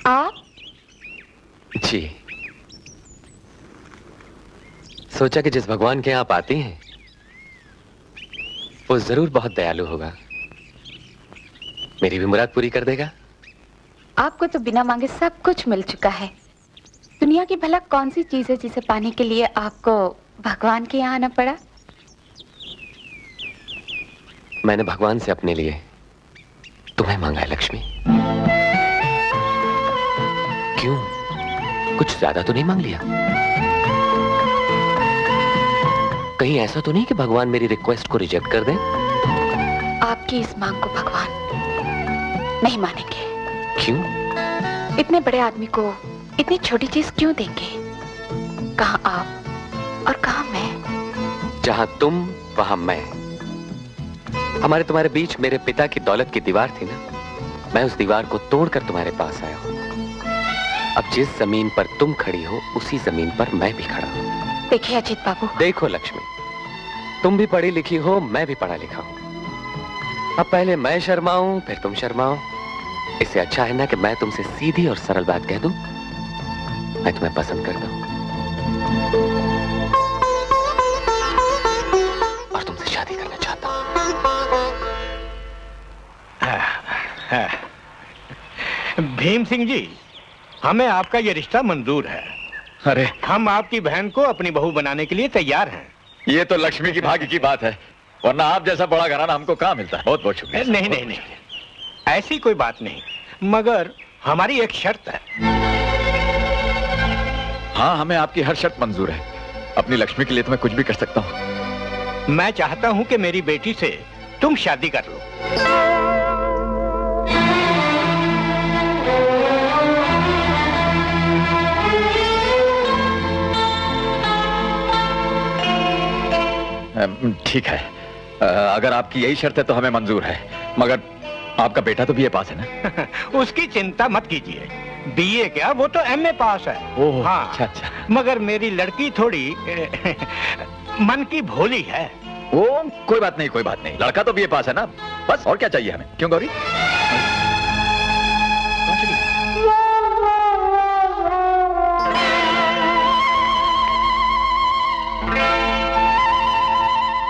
आप? जी, सोचा कि जिस भगवान के यहाँ आप आती हैं वो जरूर बहुत दयालु होगा, मेरी भी मुराद पूरी कर देगा। आपको तो बिना मांगे सब कुछ मिल चुका है। दुनिया की भला कौन सी चीज है जिसे पाने के लिए आपको भगवान के यहाँ आना पड़ा? मैंने भगवान से अपने लिए तुम्हें मांगा है लक्ष्मी। क्यों, कुछ ज्यादा तो नहीं मांग लिया? कहीं ऐसा तो नहीं कि भगवान मेरी रिक्वेस्ट को रिजेक्ट कर दें? आपकी इस मांग को भगवान नहीं मानेंगे। क्यों? इतने बड़े आदमी को इतनी छोटी चीज क्यों देंगे? कहाँ आप और कहाँ मैं? जहां तुम वहां मैं। हमारे तुम्हारे बीच मेरे पिता की दौलत की दीवार थी ना, मैं उस दीवार को तोड़कर तुम्हारे पास आया हूं। अब जिस जमीन पर तुम खड़ी हो उसी जमीन पर मैं भी खड़ा हूं। देखिए अजीत बाबू। देखो लक्ष्मी, तुम भी पढ़ी लिखी हो, मैं भी पढ़ा लिखा हूं। अब पहले मैं शर्माऊं फिर तुम शर्माओ। इससे अच्छा है ना कि मैं तुमसे सीधी और सरल बात कह दूं, मैं तुम्हें पसंद करता हूं और तुमसे शादी करना चाहता हूं। भीम सिंह जी, हमें आपका ये रिश्ता मंजूर है। अरे, हम आपकी बहन को अपनी बहू बनाने के लिए तैयार हैं। ये तो लक्ष्मी की भाग्य की बात है, वरना आप जैसा बड़ा घराना हमको कहाँ मिलता है। बहुत बहुत शुक्रिया। नहीं नहीं नहीं, ऐसी कोई बात नहीं, मगर हमारी एक शर्त है। हाँ, हमें आपकी हर शर्त मंजूर है। अपनी लक्ष्मी के लिए तो मैं कुछ भी कर सकता हूँ। मैं चाहता हूँ कि मेरी बेटी से तुम शादी कर लो। ठीक है, अगर आपकी यही शर्त है तो हमें मंजूर है, मगर आपका बेटा तो बीए पास है ना? उसकी चिंता मत कीजिए, बीए क्या, वो तो एमए पास है। ओह, हाँ, अच्छा अच्छा। मगर मेरी लड़की थोड़ी मन की भोली है। ओ, कोई बात नहीं, कोई बात नहीं, लड़का तो बीए पास है ना, बस और क्या चाहिए हमें। क्यों गौरी?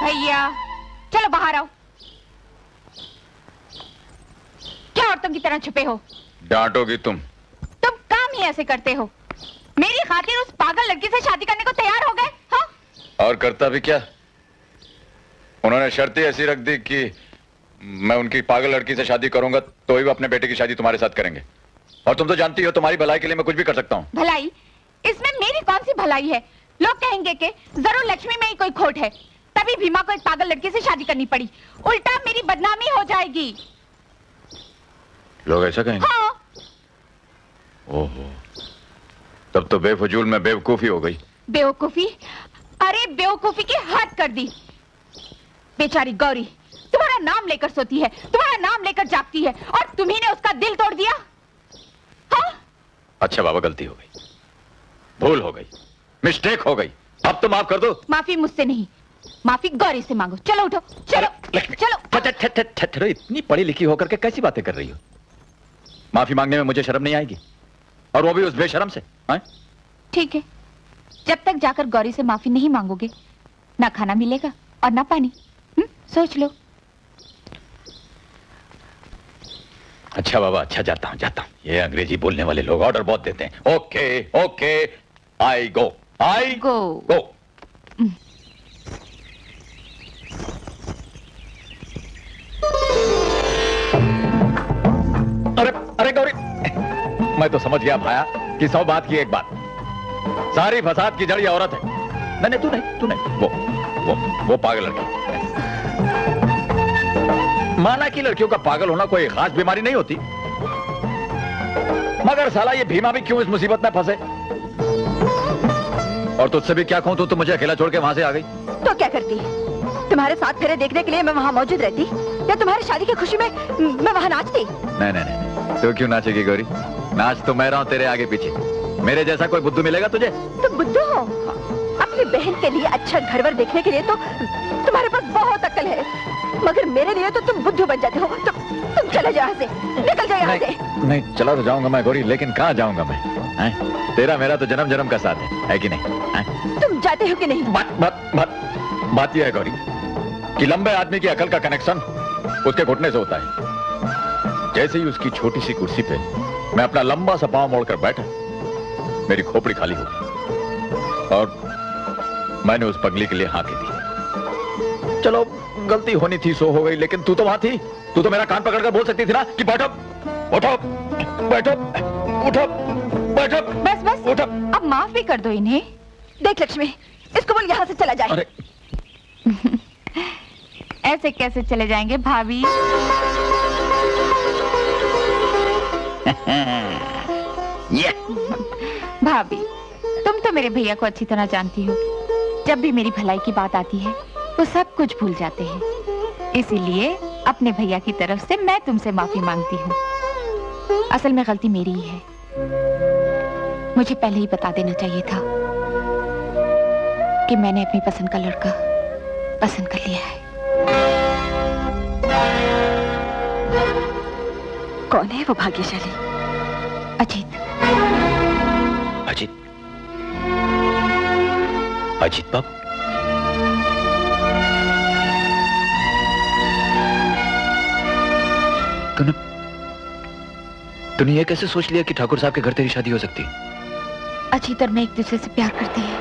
भैया चलो बाहर आओ। क्या औरतों की तरह छुपे हो? डांटोगी तुम? तुम काम ही ऐसे करते हो। मेरी खातिर उस पागल लड़की से शादी करने को तैयार हो गए? हाँ? और करता भी क्या? उन्होंने शर्तें ऐसी रख दी कि मैं उनकी पागल लड़की से शादी करूंगा तो ही वो अपने बेटे की शादी तुम्हारे साथ करेंगे। और तुम तो जानती हो तुम्हारी भलाई के लिए मैं कुछ भी कर सकता हूँ। भलाई? इसमें मेरी कौन सी भलाई है? लोग कहेंगे कि जरूर लक्ष्मी में ही कोई खोट है, तभी भीमा को एक पागल लड़की से शादी करनी पड़ी। उल्टा मेरी बदनामी हो जाएगी। लोग ऐसा कहेंगे? हाँ। ओहो, तब तो बेफजूल में बेवकूफी हो गई। बेवकूफी? अरे बेवकूफी की हद कर दी। बेचारी गौरी तुम्हारा नाम लेकर सोती है, तुम्हारा नाम लेकर जागती है, और तुम्ही ने उसका दिल तोड़ दिया। हाँ? अच्छा बाबा, गलती हो गई, भूल हो गई, मिस्टेक हो गई, अब तो माफ कर दो। माफी मुझसे नहीं, माफी गौरी से मांगो। चलो उठो, चलो चलो। ठहरो, इतनी पढ़ी लिखी होकर के कैसी बातें कर रही हो? माफी मांगने में मुझे शर्म नहीं आएगी, और वो भी उस बेशर्म से। ठीक है, जब तक जाकर गौरी से माफी नहीं मांगोगे, ना खाना मिलेगा और ना पानी। सोच लो। अच्छा बाबा, अच्छा, जाता हूँ जाता हूँ। ये अंग्रेजी बोलने वाले लोग ऑर्डर बहुत देते हैं। ओके ओके, आई गो, आई गो गो। अरे अरे गौरी, मैं तो समझ गया भाया कि 100 बात की एक बात, सारी फसाद की जड़ ये औरत है। नहीं, तू नहीं, वो पागल लड़की। माना कि लड़कियों का पागल होना कोई खास बीमारी नहीं होती, मगर साला ये भीमा भी क्यों इस मुसीबत में फंसे? और तुझसे भी क्या कहूं, तू तो मुझे अकेला छोड़ के वहां से आ गई। तो क्या करती? तुम्हारे साथ फेरे देखने के लिए मैं वहां मौजूद रहती, या तुम्हारी शादी की खुशी में मैं वहां नाचती? नहीं, तो क्यों नाचेगी गौरी? नाच तो मैं रहा हूं तेरे आगे पीछे। मेरे जैसा कोई बुद्धू मिलेगा तुझे? तुम बुद्धू हो? अपनी बहन के लिए अच्छा घरवर देखने के लिए तो तुम्हारे पास बहुत अक्ल है, मगर मेरे लिए तो तुम बुद्धू बन जाते हो। तुम चले जाओ यहाँ से, निकल जाओ यहाँ यहाँ से। नहीं चला तो जाऊंगा मैं गौरी, लेकिन कहाँ जाऊंगा मैं? हैं? तेरा मेरा तो जन्म जन्म का साथ है कि नहीं? हैं? तुम जाते हो कि नहीं? बात यह है गौरी कि लंबे आदमी की अकल का कनेक्शन उसके घुटने से होता है। जैसे ही उसकी छोटी सी कुर्सी पे मैं अपना लंबा सा पांव मोड़कर बैठा, मेरी खोपड़ी खाली हो गई और मैंने उस पगली के लिए हाँ कह दी। चलो गलती होनी थी सो हो गई, लेकिन तू तो वहां थी। तू तो मेरा कान पकड़कर बोल सकती थी ना कि बैठो उठो बैठो उठो बैठो। बस बस उठो। अब माफ भी कर दो इन्हें। देख लक्ष्मी, इसको बोल यहाँ से चला जाए। अरे ऐसे कैसे चले जाएंगे भाभी? भाभी, तुम तो मेरे भैया को अच्छी तरह जानती हो। जब भी मेरी भलाई की बात आती है वो सब कुछ भूल जाते हैं। इसीलिए अपने भैया की तरफ से मैं तुमसे माफी मांगती हूँ। असल में गलती मेरी ही है। मुझे पहले ही बता देना चाहिए था कि मैंने अपनी पसंद का लड़का पसंद कर लिया है। कौन है वो भाग्यशाली? अजीत। अजीत? अजीत बाबू? तूने ये कैसे सोच लिया कि ठाकुर साहब के घर तेरी शादी हो सकती है? अजीत और मैं एक दूसरे से प्यार करते हैं।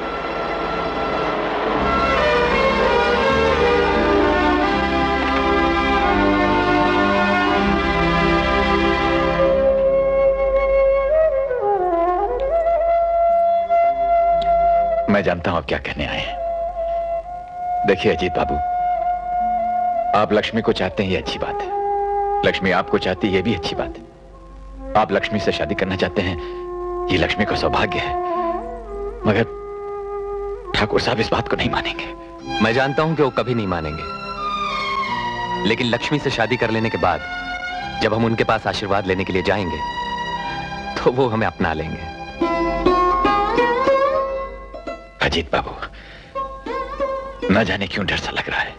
मैं जानता हूं आप क्या कहने आए हैं। देखिए अजीत बाबू, आप लक्ष्मी को चाहते हैं ये अच्छी बात है। लक्ष्मी आपको चाहती है ये भी अच्छी बात है। आप लक्ष्मी से शादी करना चाहते हैं ये लक्ष्मी का सौभाग्य है। मगर ठाकुर साहब इस बात को नहीं मानेंगे। मैं जानता हूं कि वो कभी नहीं मानेंगे, लेकिन लक्ष्मी से शादी कर लेने के बाद जब हम उनके पास आशीर्वाद लेने के लिए जाएंगे तो वो हमें अपना लेंगे। अजीत बाबू, न जाने क्यों डर सा लग रहा है।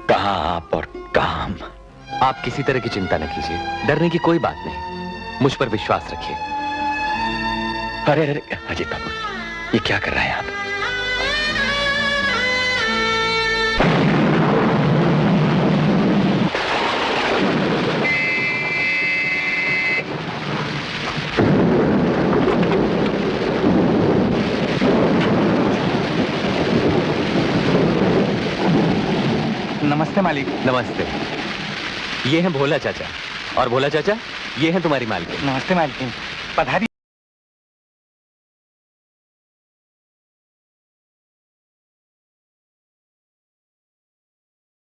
कहां आप और कहां हम। आप किसी तरह की चिंता न कीजिए, डरने की कोई बात नहीं। मुझ पर विश्वास रखिए। अरे अरे अजीत बाबू, ये क्या कर रहे हैं आप? नमस्ते मालिक। नमस्ते। ये हैं भोला चाचा, और भोला चाचा ये हैं तुम्हारी मालकिन। नमस्ते मालिक। पधारी।